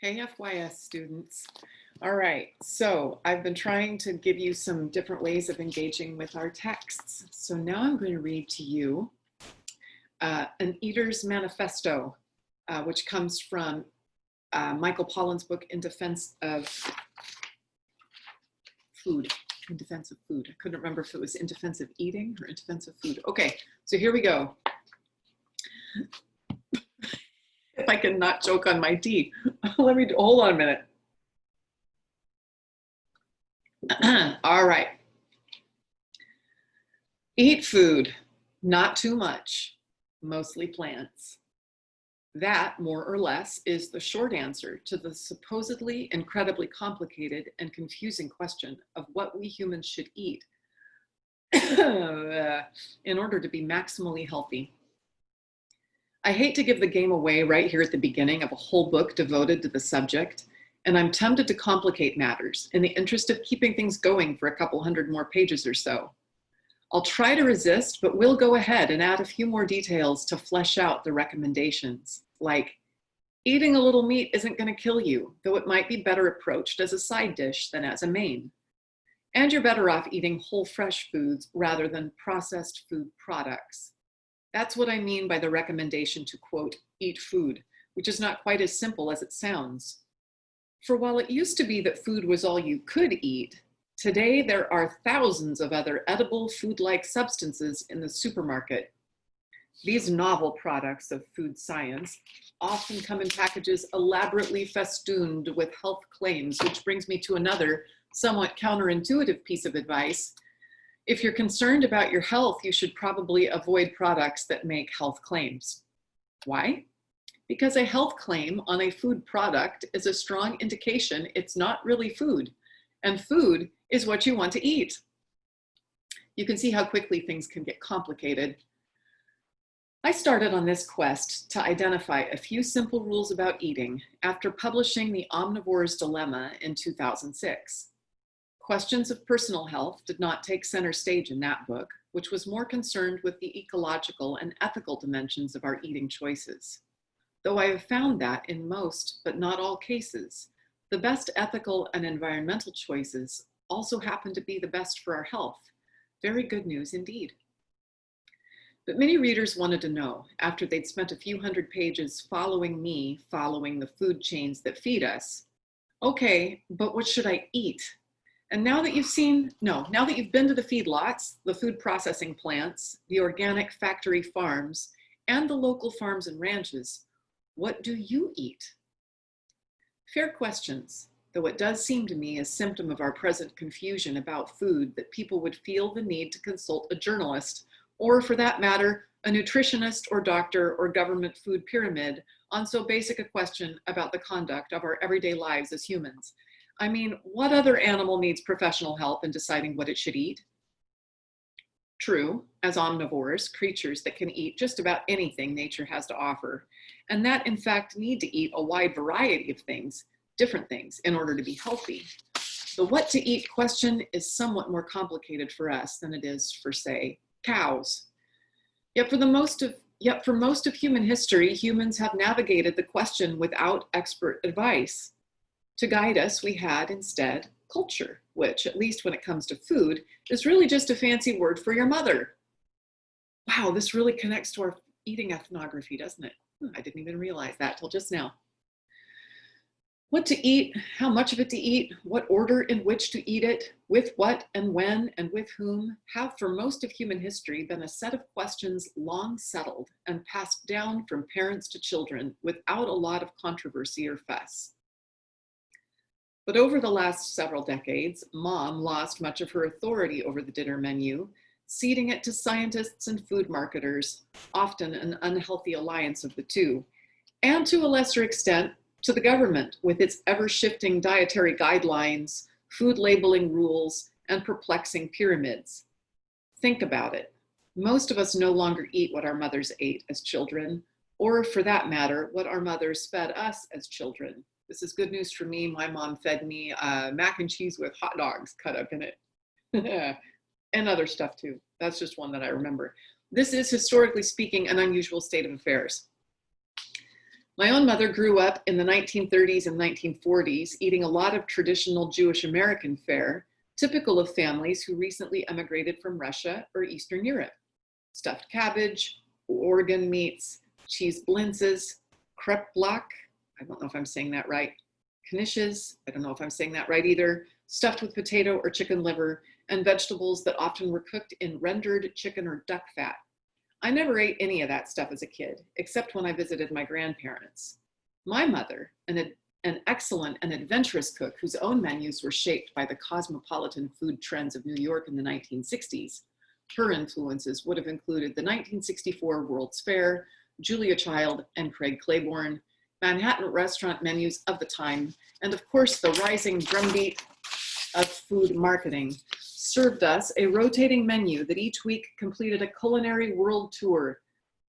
Hey, FYS students. All right, so I've been trying to give you some different ways of engaging with our texts. So now I'm going to read to you an Eater's Manifesto, which comes from Michael Pollan's book, In Defense of Food. In Defense of Food. I couldn't remember if it was In Defense of Eating or In Defense of Food. Okay, so here we go. If I can not choke on my tea. Hold on a minute. All right. Eat food, not too much, mostly plants. That, more or less, is the short answer to the supposedly incredibly complicated and confusing question of what we humans should eat in order to be maximally healthy. I hate to give the game away right here at the beginning of a whole book devoted to the subject, and I'm tempted to complicate matters in the interest of keeping things going for a couple hundred more pages or so. I'll try to resist, but we'll go ahead and add a few more details to flesh out the recommendations, like eating a little meat isn't going to kill you, though it might be better approached as a side dish than as a main. And you're better off eating whole fresh foods rather than processed food products. That's what I mean by the recommendation to, quote, eat food, which is not quite as simple as it sounds. For while it used to be that food was all you could eat, today there are thousands of other edible food-like substances in the supermarket. These novel products of food science often come in packages elaborately festooned with health claims, which brings me to another somewhat counterintuitive piece of advice. If you're concerned about your health, you should probably avoid products that make health claims. Why? Because a health claim on a food product is a strong indication it's not really food, and food is what you want to eat. You can see how quickly things can get complicated. I started on this quest to identify a few simple rules about eating after publishing The Omnivore's Dilemma in 2006. Questions of personal health did not take center stage in that book, which was more concerned with the ecological and ethical dimensions of our eating choices. Though I have found that in most, but not all cases, the best ethical and environmental choices also happen to be the best for our health. Very good news indeed. But many readers wanted to know, after they'd spent a few hundred pages following me, following the food chains that feed us, okay, but what should I eat? And now that you've been to the feedlots, the food processing plants, the organic factory farms, and the local farms and ranches, what do you eat? Fair questions, though it does seem to me a symptom of our present confusion about food that people would feel the need to consult a journalist, or for that matter, a nutritionist or doctor or government food pyramid on so basic a question about the conduct of our everyday lives as humans. I mean, what other animal needs professional help in deciding what it should eat? True, as omnivores, creatures that can eat just about anything nature has to offer, and that in fact need to eat a wide variety of things, different things, in order to be healthy. The what to eat question is somewhat more complicated for us than it is for, say, cows. Yet for most of human history, humans have navigated the question without expert advice. To guide us, we had instead culture, which, at least when it comes to food, is really just a fancy word for your mother. Wow, this really connects to our eating ethnography, doesn't it? I didn't even realize that till just now. What to eat, how much of it to eat, what order in which to eat it, with what and when and with whom, have for most of human history been a set of questions long settled and passed down from parents to children without a lot of controversy or fuss. But over the last several decades, Mom lost much of her authority over the dinner menu, ceding it to scientists and food marketers, often an unhealthy alliance of the two, and to a lesser extent, to the government with its ever-shifting dietary guidelines, food labeling rules, and perplexing pyramids. Think about it. Most of us no longer eat what our mothers ate as children, or for that matter, what our mothers fed us as children. This is good news for me. My mom fed me mac and cheese with hot dogs cut up in it. And other stuff too. That's just one that I remember. This is, historically speaking, an unusual state of affairs. My own mother grew up in the 1930s and 1940s, eating a lot of traditional Jewish American fare, typical of families who recently emigrated from Russia or Eastern Europe. Stuffed cabbage, organ meats, cheese blintzes, kreplach, I don't know if I'm saying that right, knishes, I don't know if I'm saying that right either, stuffed with potato or chicken liver, and vegetables that often were cooked in rendered chicken or duck fat. I never ate any of that stuff as a kid, except when I visited my grandparents. My mother, an excellent and adventurous cook whose own menus were shaped by the cosmopolitan food trends of New York in the 1960s, her influences would have included the 1964 World's Fair, Julia Child and Craig Claiborne, Manhattan restaurant menus of the time, and of course the rising drumbeat of food marketing, served us a rotating menu that each week completed a culinary world tour.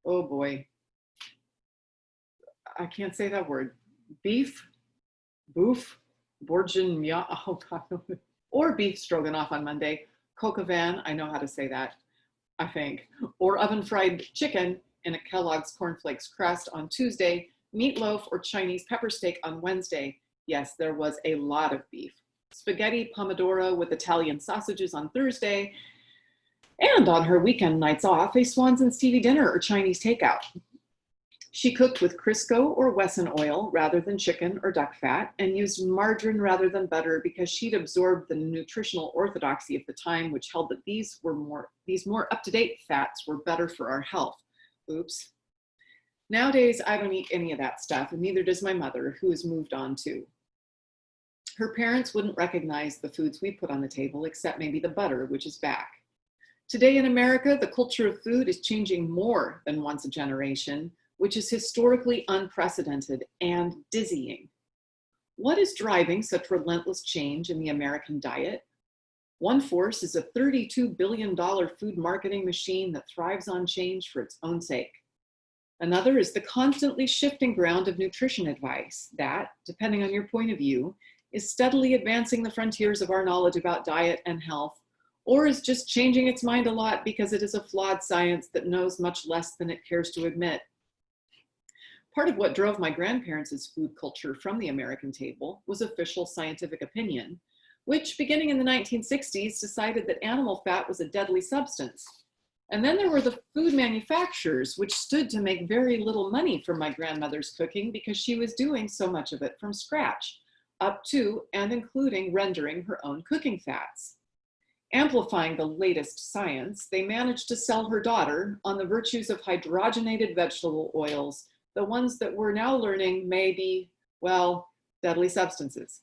Oh boy, I can't say that word. Beef, boof, bourguignon, oh God, or beef stroganoff on Monday, coq au vin, I know how to say that, I think, or oven fried chicken in a Kellogg's cornflakes crust on Tuesday, meatloaf or Chinese pepper steak on Wednesday. Yes, there was a lot of beef. Spaghetti pomodoro with Italian sausages on Thursday, and on her weekend nights off, a Swanson Stevie dinner or Chinese takeout. She cooked with Crisco or Wesson oil rather than chicken or duck fat, and used margarine rather than butter because she'd absorbed the nutritional orthodoxy of the time, which held that these more up-to-date fats were better for our health. Oops. Nowadays, I don't eat any of that stuff, and neither does my mother, who has moved on too. Her parents wouldn't recognize the foods we put on the table, except maybe the butter, which is back. Today in America, the culture of food is changing more than once a generation, which is historically unprecedented and dizzying. What is driving such relentless change in the American diet? One force is a $32 billion food marketing machine that thrives on change for its own sake. Another is the constantly shifting ground of nutrition advice that, depending on your point of view, is steadily advancing the frontiers of our knowledge about diet and health, or is just changing its mind a lot because it is a flawed science that knows much less than it cares to admit. Part of what drove my grandparents' food culture from the American table was official scientific opinion, which, beginning in the 1960s, decided that animal fat was a deadly substance. And then there were the food manufacturers, which stood to make very little money from my grandmother's cooking because she was doing so much of it from scratch, up to and including rendering her own cooking fats. Amplifying the latest science, they managed to sell her daughter on the virtues of hydrogenated vegetable oils, the ones that we're now learning may be, well, deadly substances.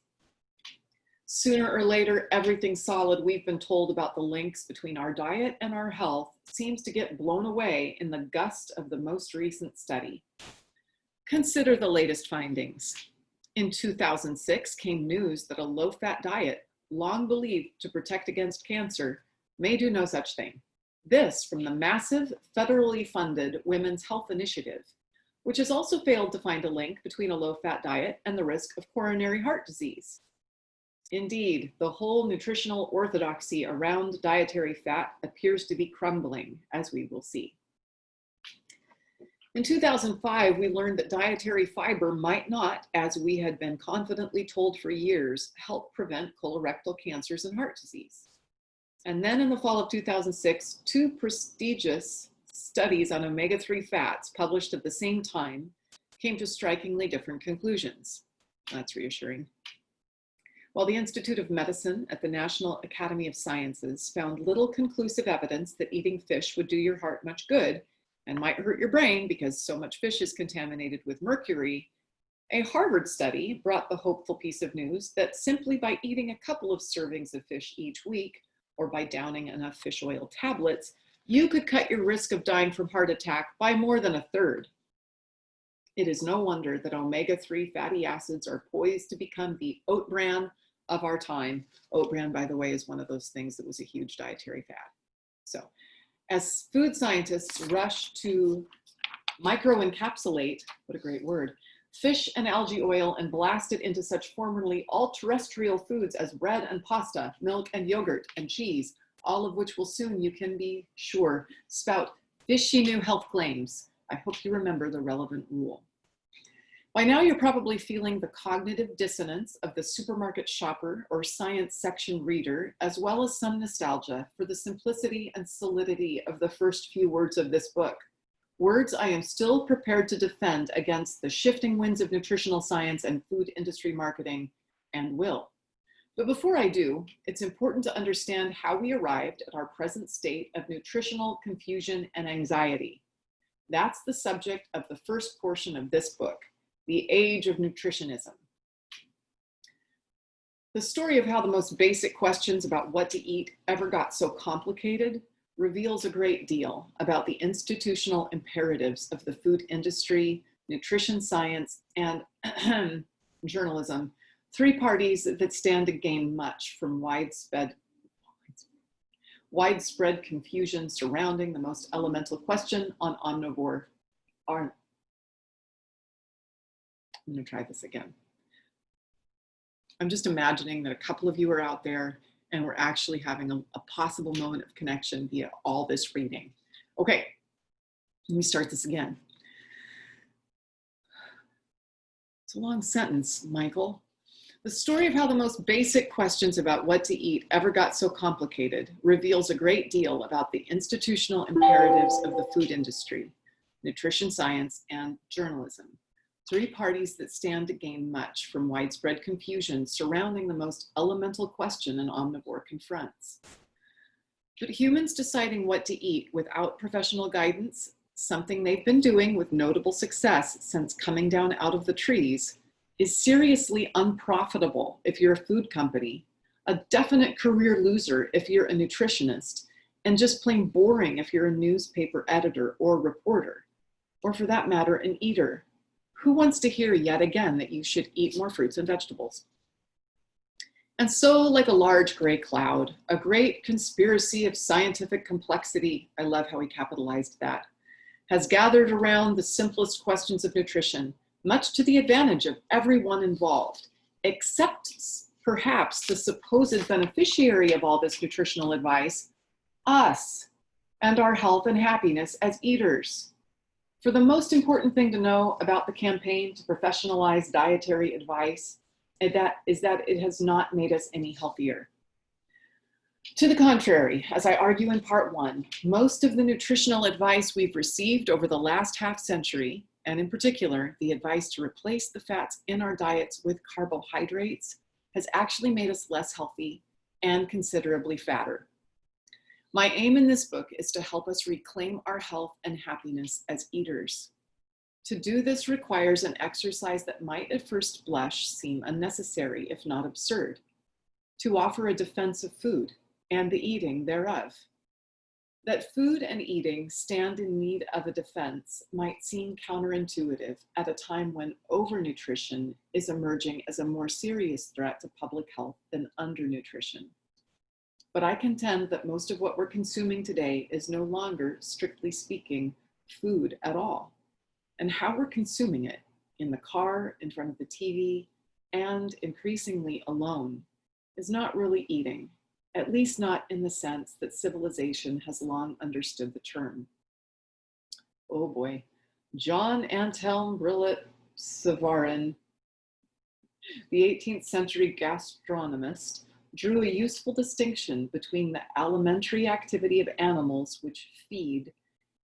Sooner or later, everything solid we've been told about the links between our diet and our health seems to get blown away in the gust of the most recent study. Consider the latest findings. In 2006 came news that a low-fat diet, long believed to protect against cancer, may do no such thing. This from the massive, federally funded Women's Health Initiative, which has also failed to find a link between a low-fat diet and the risk of coronary heart disease. Indeed, the whole nutritional orthodoxy around dietary fat appears to be crumbling, as we will see. In 2005, we learned that dietary fiber might not, as we had been confidently told for years, help prevent colorectal cancers and heart disease. And then in the fall of 2006, two prestigious studies on omega-3 fats published at the same time came to strikingly different conclusions. That's reassuring. While the Institute of Medicine at the National Academy of Sciences found little conclusive evidence that eating fish would do your heart much good and might hurt your brain because so much fish is contaminated with mercury, a Harvard study brought the hopeful piece of news that simply by eating a couple of servings of fish each week, or by downing enough fish oil tablets, you could cut your risk of dying from heart attack by more than a third. It is no wonder that omega-3 fatty acids are poised to become the oat bran of our time. Oat bran, by the way, is one of those things that was a huge dietary fad. So, as food scientists rush to microencapsulate, what a great word, fish and algae oil and blast it into such formerly all terrestrial foods as bread and pasta, milk and yogurt and cheese, all of which will soon, you can be sure, spout fishy new health claims. I hope you remember the relevant rule. By now, you're probably feeling the cognitive dissonance of the supermarket shopper or science section reader, as well as some nostalgia for the simplicity and solidity of the first few words of this book. Words I am still prepared to defend against the shifting winds of nutritional science and food industry marketing, and will. But before I do, it's important to understand how we arrived at our present state of nutritional confusion and anxiety. That's the subject of the first portion of this book, The Age of Nutritionism. The story of how the most basic questions about what to eat ever got so complicated reveals a great deal about the institutional imperatives of the food industry, nutrition science, and journalism, three parties that stand to gain much from widespread confusion surrounding the most elemental question on omnivore. I'm going to try this again. I'm just imagining that a couple of you are out there and we're actually having a possible moment of connection via all this reading. Okay, let me start this again. It's a long sentence, Michael. The story of how the most basic questions about what to eat ever got so complicated reveals a great deal about the institutional imperatives of the food industry, nutrition science, and journalism. Three parties that stand to gain much from widespread confusion surrounding the most elemental question an omnivore confronts. But humans deciding what to eat without professional guidance, something they've been doing with notable success since coming down out of the trees, is seriously unprofitable if you're a food company, a definite career loser if you're a nutritionist, and just plain boring if you're a newspaper editor or reporter, or for that matter, an eater. Who wants to hear yet again that you should eat more fruits and vegetables? And so, like a large gray cloud, a great conspiracy of scientific complexity, I love how he capitalized that, has gathered around the simplest questions of nutrition, much to the advantage of everyone involved, except perhaps the supposed beneficiary of all this nutritional advice, us, and our health and happiness as eaters. For the most important thing to know about the campaign to professionalize dietary advice is that it has not made us any healthier. To the contrary, as I argue in part one, most of the nutritional advice we've received over the last half century, and in particular, the advice to replace the fats in our diets with carbohydrates, has actually made us less healthy and considerably fatter. My aim in this book is to help us reclaim our health and happiness as eaters. To do this requires an exercise that might at first blush seem unnecessary, if not absurd, to offer a defense of food and the eating thereof. That food and eating stand in need of a defense might seem counterintuitive at a time when overnutrition is emerging as a more serious threat to public health than undernutrition. But I contend that most of what we're consuming today is no longer, strictly speaking, food at all. And how we're consuming it, in the car, in front of the TV, and increasingly alone, is not really eating, at least not in the sense that civilization has long understood the term. Oh boy, John Anselm Brillat Savarin, the 18th century gastronomist, drew a useful distinction between the alimentary activity of animals which feed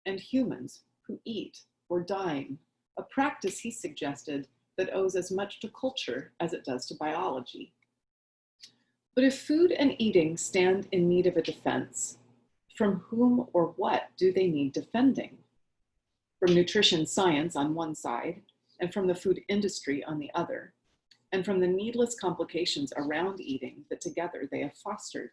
and humans who eat or dine, a practice he suggested that owes as much to culture as it does to biology. But if food and eating stand in need of a defense, from whom or what do they need defending? From nutrition science on one side, and from the food industry on the other, and from the needless complications around eating that together they have fostered.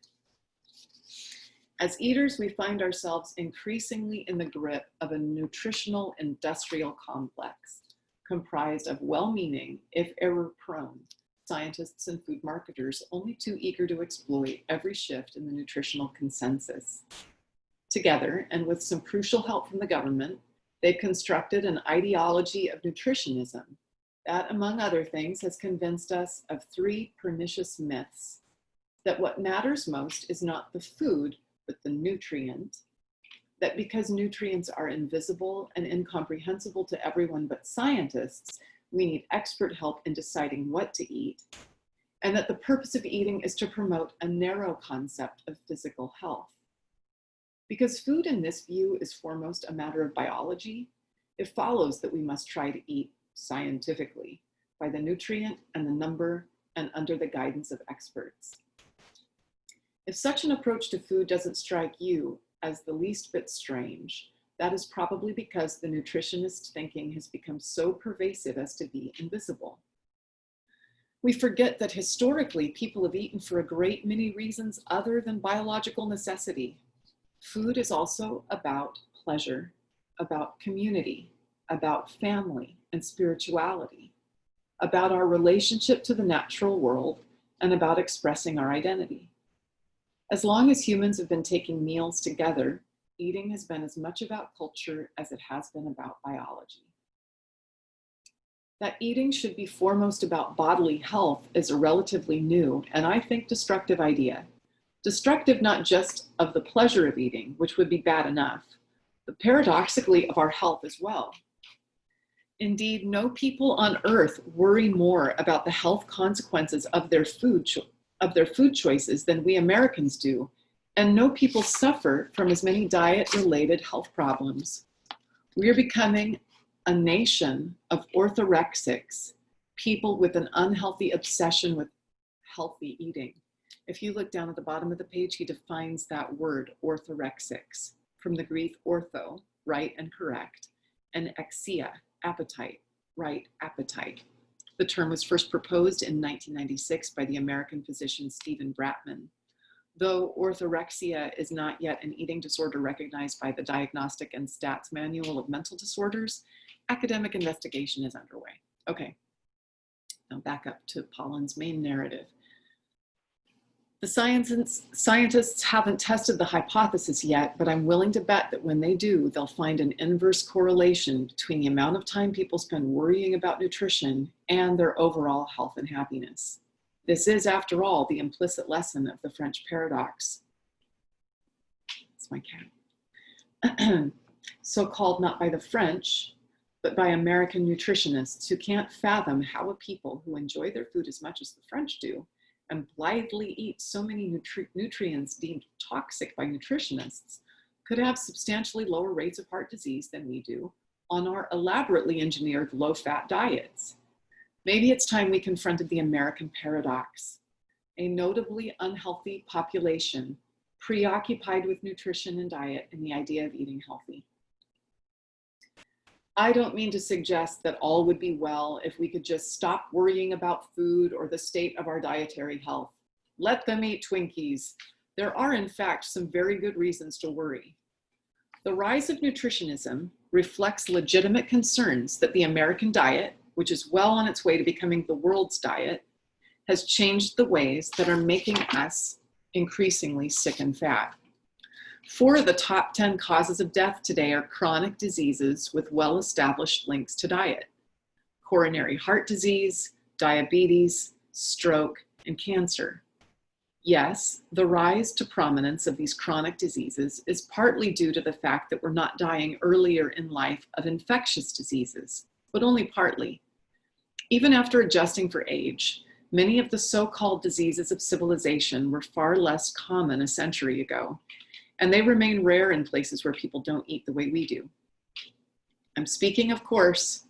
As eaters, we find ourselves increasingly in the grip of a nutritional industrial complex comprised of well-meaning, if error-prone, scientists and food marketers only too eager to exploit every shift in the nutritional consensus. Together, and with some crucial help from the government, they've constructed an ideology of nutritionism that, among other things, has convinced us of three pernicious myths: that what matters most is not the food, but the nutrient; that because nutrients are invisible and incomprehensible to everyone but scientists, we need expert help in deciding what to eat, and that the purpose of eating is to promote a narrow concept of physical health. Because food in this view is foremost a matter of biology, it follows that we must try to eat scientifically by the nutrient and the number and under the guidance of experts. If such an approach to food doesn't strike you as the least bit strange, that is probably because the nutritionist thinking has become so pervasive as to be invisible. We forget that historically people have eaten for a great many reasons other than biological necessity. Food is also about pleasure, about community, about family and spirituality, about our relationship to the natural world, and about expressing our identity. As long as humans have been taking meals together, eating has been as much about culture as it has been about biology. That eating should be foremost about bodily health is a relatively new and I think destructive idea. Destructive not just of the pleasure of eating, which would be bad enough, but paradoxically of our health as well. Indeed, no people on earth worry more about the health consequences of their food choices than we Americans do, and no people suffer from as many diet-related health problems. We are becoming a nation of orthorexics, people with an unhealthy obsession with healthy eating. If you look down at the bottom of the page, he defines that word, orthorexics, from the Greek ortho, right and correct, and exia, appetite, right appetite. The term was first proposed in 1996 by the American physician Stephen Bratman. Though orthorexia is not yet an eating disorder recognized by the Diagnostic and Stats Manual of Mental Disorders, academic investigation is underway. Okay, now back up to Pollan's main narrative. The scientists haven't tested the hypothesis yet, but I'm willing to bet that when they do, they'll find an inverse correlation between the amount of time people spend worrying about nutrition and their overall health and happiness. This is, after all, the implicit lesson of the French paradox. It's my cat. So called not by the French, but by American nutritionists who can't fathom how a people who enjoy their food as much as the French do and blithely eat so many nutrients deemed toxic by nutritionists could have substantially lower rates of heart disease than we do on our elaborately engineered low-fat diets. Maybe it's time we confronted the American paradox, a notably unhealthy population preoccupied with nutrition and diet and the idea of eating healthy. I don't mean to suggest that all would be well if we could just stop worrying about food or the state of our dietary health. Let them eat Twinkies. There are, in fact, some very good reasons to worry. The rise of nutritionism reflects legitimate concerns that the American diet, which is well on its way to becoming the world's diet, has changed the ways that are making us increasingly sick and fat. 4 of the top 10 causes of death today are chronic diseases with well-established links to diet: coronary heart disease, diabetes, stroke, and cancer. Yes, the rise to prominence of these chronic diseases is partly due to the fact that we're not dying earlier in life of infectious diseases, but only partly. Even after adjusting for age, many of the so-called diseases of civilization were far less common a century ago, and they remain rare in places where people don't eat the way we do. I'm speaking, of course,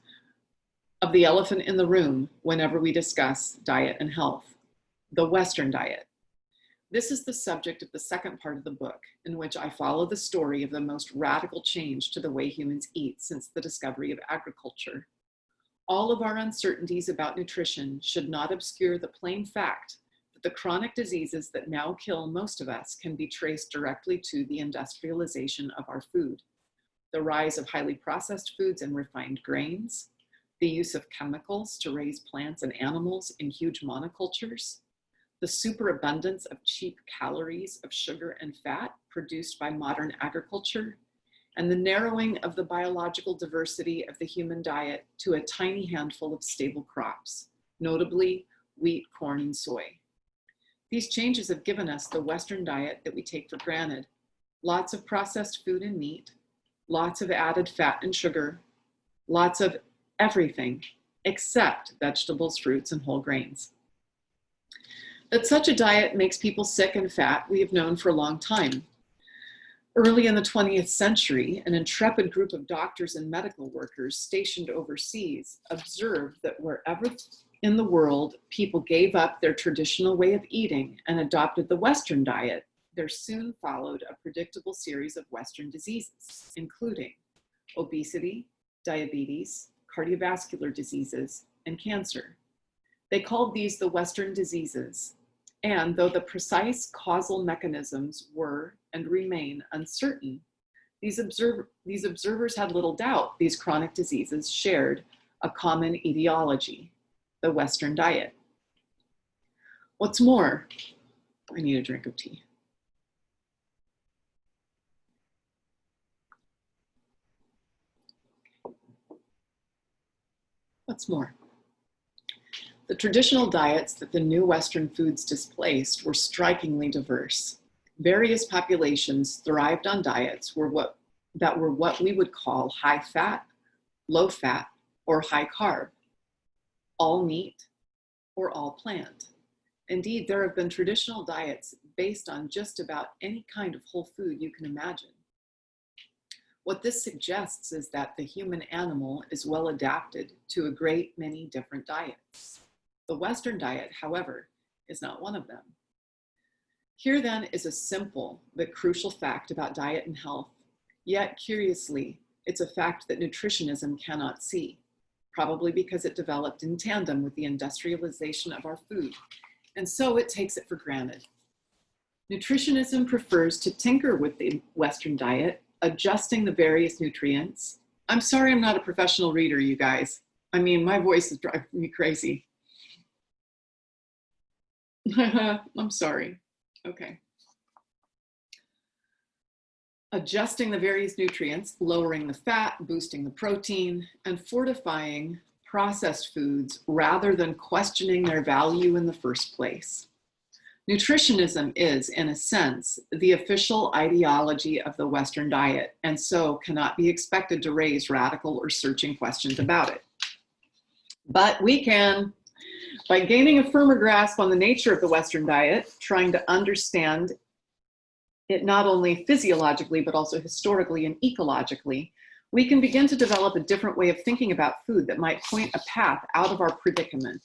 of the elephant in the room whenever we discuss diet and health, the Western diet. This is the subject of the second part of the book, in which I follow the story of the most radical change to the way humans eat since the discovery of agriculture. All of our uncertainties about nutrition should not obscure the plain fact that the chronic diseases that now kill most of us can be traced directly to the industrialization of our food, the rise of highly processed foods and refined grains, the use of chemicals to raise plants and animals in huge monocultures, the superabundance of cheap calories of sugar and fat produced by modern agriculture, and the narrowing of the biological diversity of the human diet to a tiny handful of stable crops, notably wheat, corn, and soy. These changes have given us the Western diet that we take for granted: lots of processed food and meat, lots of added fat and sugar, lots of everything, except vegetables, fruits, and whole grains. That such a diet makes people sick and fat, we have known for a long time. Early in the 20th century, an intrepid group of doctors and medical workers stationed overseas observed that wherever in the world people gave up their traditional way of eating and adopted the Western diet, there soon followed a predictable series of Western diseases, including obesity, diabetes, cardiovascular diseases, and cancer. They called these the Western diseases, and though the precise causal mechanisms were and remain uncertain, these observers had little doubt these chronic diseases shared a common etiology, the Western diet. What's more, I need a drink of tea. What's more, the traditional diets that the new Western foods displaced were strikingly diverse. Various populations thrived on diets that were what we would call high fat, low fat, or high carb, all meat, or all plant. Indeed, there have been traditional diets based on just about any kind of whole food you can imagine. What this suggests is that the human animal is well adapted to a great many different diets. The Western diet, however, is not one of them. Here then is a simple but crucial fact about diet and health, yet curiously, it's a fact that nutritionism cannot see, probably because it developed in tandem with the industrialization of our food, and so it takes it for granted. Nutritionism prefers to tinker with the Western diet, adjusting the various nutrients. I'm sorry I'm not a professional reader, you guys. I mean, my voice is driving me crazy. I'm sorry. Okay. Adjusting the various nutrients, lowering the fat, boosting the protein, and fortifying processed foods rather than questioning their value in the first place. Nutritionism is, in a sense, the official ideology of the Western diet, and so cannot be expected to raise radical or searching questions about it. But we can, by gaining a firmer grasp on the nature of the Western diet, trying to understand it not only physiologically, but also historically and ecologically, we can begin to develop a different way of thinking about food that might point a path out of our predicament.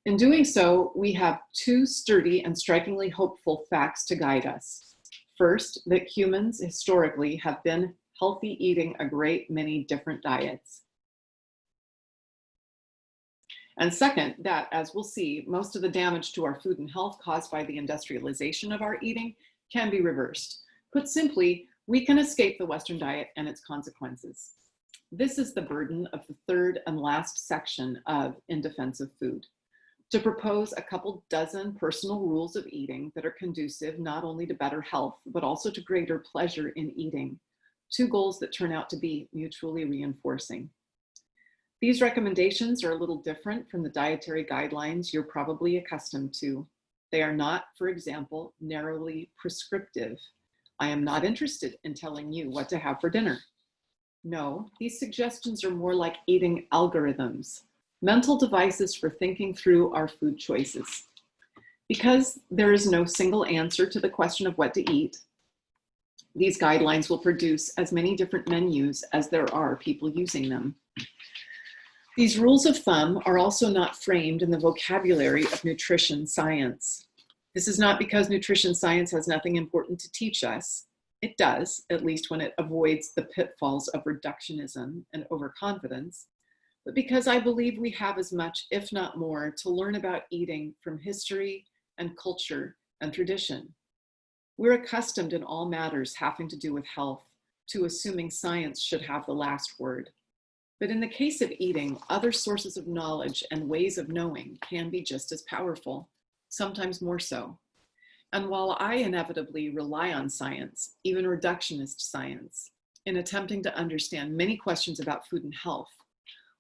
In doing so, we have two sturdy and strikingly hopeful facts to guide us. First, that humans historically have been healthy eating a great many different diets. And second, that, as we'll see, most of the damage to our food and health caused by the industrialization of our eating can be reversed. Put simply, we can escape the Western diet and its consequences. This is the burden of the third and last section of In Defense of Food, to propose a couple dozen personal rules of eating that are conducive not only to better health, but also to greater pleasure in eating, two goals that turn out to be mutually reinforcing. These recommendations are a little different from the dietary guidelines you're probably accustomed to. They are not, for example, narrowly prescriptive. I am not interested in telling you what to have for dinner. No, these suggestions are more like eating algorithms, mental devices for thinking through our food choices. Because there is no single answer to the question of what to eat, these guidelines will produce as many different menus as there are people using them. These rules of thumb are also not framed in the vocabulary of nutrition science. This is not because nutrition science has nothing important to teach us. It does, at least when it avoids the pitfalls of reductionism and overconfidence, but because I believe we have as much, if not more, to learn about eating from history and culture and tradition. We're accustomed in all matters having to do with health to assuming science should have the last word. But in the case of eating, other sources of knowledge and ways of knowing can be just as powerful, sometimes more so. And while I inevitably rely on science, even reductionist science, in attempting to understand many questions about food and health,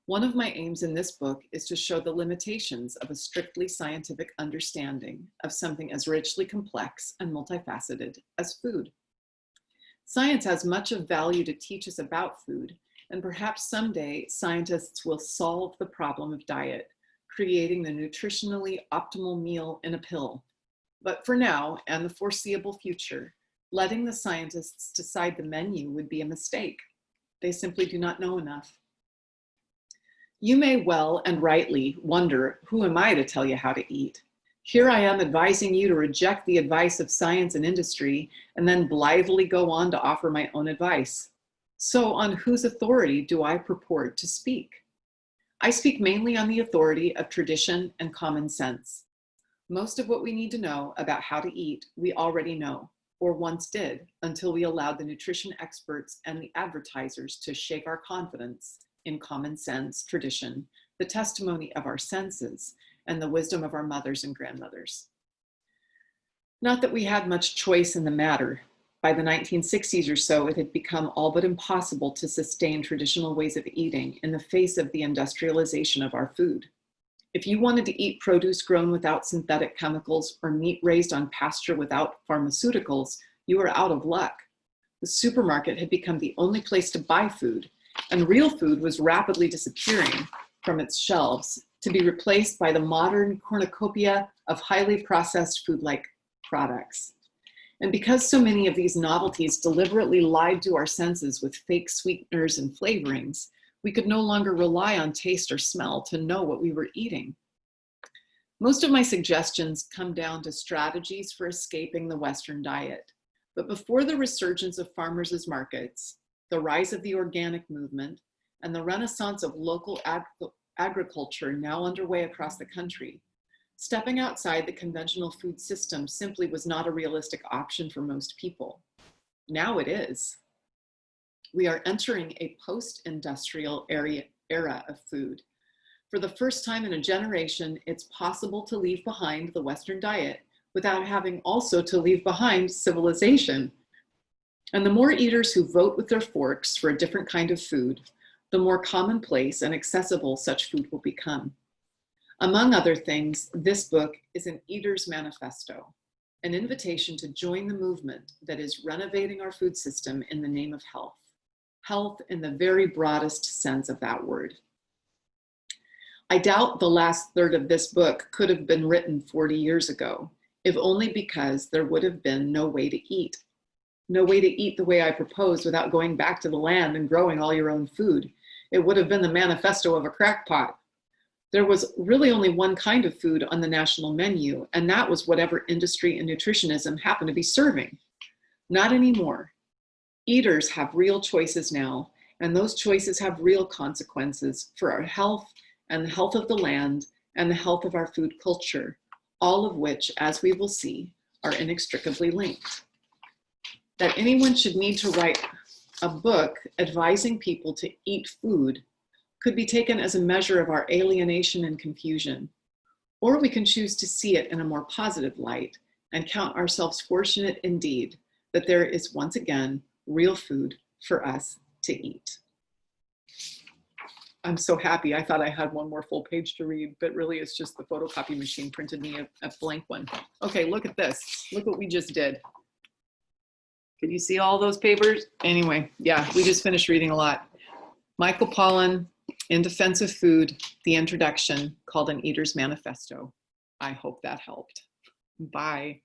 one of my aims in this book is to show the limitations of a strictly scientific understanding of something as richly complex and multifaceted as food. Science has much of value to teach us about food, And perhaps someday scientists will solve the problem of diet, creating the nutritionally optimal meal in a pill. But for now and the foreseeable future, letting the scientists decide the menu would be a mistake. They simply do not know enough. You may well and rightly wonder, who am I to tell you how to eat? Here I am advising you to reject the advice of science and industry and then blithely go on to offer my own advice. So on whose authority do I purport to speak? I speak mainly on the authority of tradition and common sense. Most of what we need to know about how to eat, we already know, or once did, until we allowed the nutrition experts and the advertisers to shake our confidence in common sense, tradition, the testimony of our senses, and the wisdom of our mothers and grandmothers. Not that we had much choice in the matter. By the 1960s or so, it had become all but impossible to sustain traditional ways of eating in the face of the industrialization of our food. If you wanted to eat produce grown without synthetic chemicals or meat raised on pasture without pharmaceuticals, you were out of luck. The supermarket had become the only place to buy food, and real food was rapidly disappearing from its shelves to be replaced by the modern cornucopia of highly processed food-like products. And because so many of these novelties deliberately lied to our senses with fake sweeteners and flavorings, we could no longer rely on taste or smell to know what we were eating. Most of my suggestions come down to strategies for escaping the Western diet. But before the resurgence of farmers' markets, the rise of the organic movement, and the renaissance of local agriculture now underway across the country, stepping outside the conventional food system simply was not a realistic option for most people. Now it is. We are entering a post-industrial era of food. For the first time in a generation, it's possible to leave behind the Western diet without having also to leave behind civilization. And the more eaters who vote with their forks for a different kind of food, the more commonplace and accessible such food will become. Among other things, this book is an eater's manifesto, an invitation to join the movement that is renovating our food system in the name of health. Health in the very broadest sense of that word. I doubt the last third of this book could have been written 40 years ago, if only because there would have been no way to eat. No way to eat the way I propose without going back to the land and growing all your own food. It would have been the manifesto of a crackpot. There was really only one kind of food on the national menu, and that was whatever industry and nutritionism happened to be serving. Not anymore. Eaters have real choices now, and those choices have real consequences for our health and the health of the land and the health of our food culture, all of which, as we will see, are inextricably linked. That anyone should need to write a book advising people to eat food could be taken as a measure of our alienation and confusion, or we can choose to see it in a more positive light and count ourselves fortunate indeed that there is once again real food for us to eat. I'm so happy. I thought I had one more full page to read, but really it's just the photocopy machine printed me a blank one. Okay, look at this. Look what we just did. Can you see all those papers? Anyway, yeah, we just finished reading a lot. Michael Pollan, In Defense of Food, the introduction, called An Eater's Manifesto. I hope that helped. Bye.